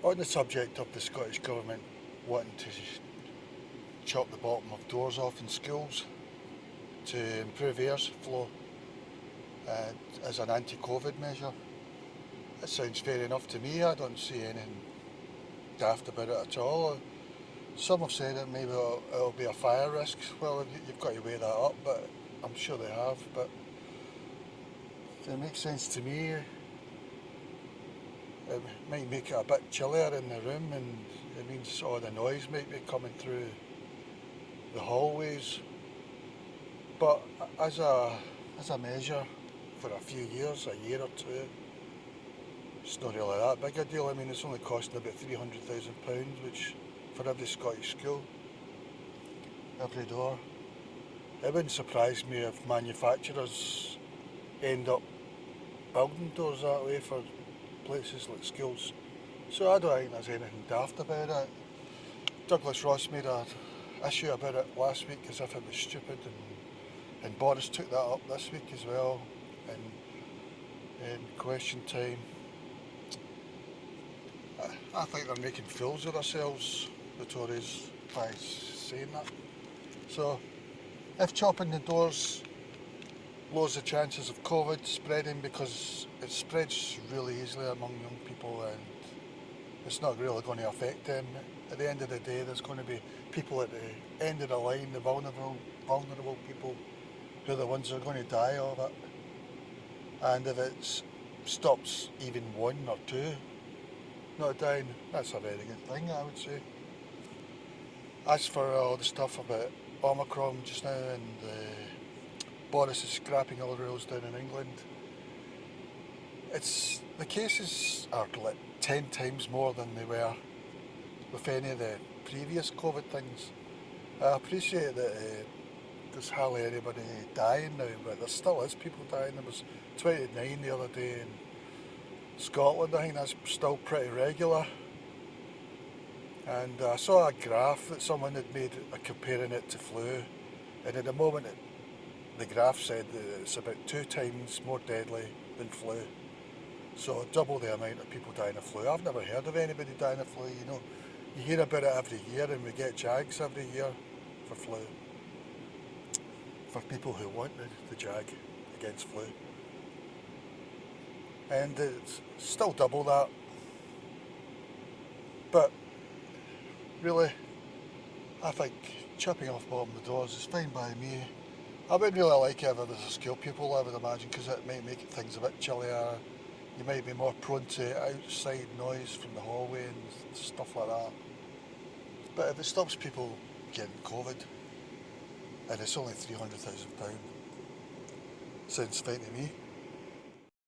On the subject of the Scottish Government wanting to chop the bottom of doors off in schools to improve airflow as an anti-COVID measure, it sounds fair enough to me. I don't see anything daft about it at all. Some have said that maybe it'll be a fire risk. Well, you've got to weigh that up, but I'm sure they have. But it makes sense to me. It might make it a bit chillier in the room, and it means all the noise might be coming through the hallways. But as a measure for a few years, a year or two, it's not really that big a deal. I mean, it's only costing about £300,000, which for every Scottish school, every door. It wouldn't surprise me if manufacturers end up building doors that way for places like schools. So I don't think there's anything daft about it. Douglas Ross made an issue about it last week as if it was stupid, and Boris took that up this week as well in question time. I think they're making fools of themselves, the Tories, by saying that. So if chopping the doors lowers the chances of COVID spreading, because it spreads really easily among young people and it's not really going to affect them. At the end of the day, there's going to be people at the end of the line, the vulnerable people, who are the ones who are going to die of it. And if it stops even one or two not dying, that's a very good thing, I would say. As for all the stuff about Omicron just now, and Boris is scrapping all the rules down in England, the cases are like 10 times more than they were with any of the previous COVID things. I appreciate that there's hardly anybody dying now, but there still is people dying. There was 29 the other day in Scotland. I think that's still pretty regular. And I saw a graph that someone had made comparing it to flu, and at the moment the graph said that it's about 2 times more deadly than flu. So double the amount of people dying of flu. I've never heard of anybody dying of flu, you know. You hear about it every year, and we get jags every year for flu. For people who want the jag against flu. And it's still double that. But really, I think chipping off bottom of the doors is fine by me. I wouldn't really like it if there was a school pupil, I would imagine, because it might make things a bit chillier. You might be more prone to outside noise from the hallway and stuff like that. But if it stops people getting COVID, and it's only £300,000, sounds fine to me.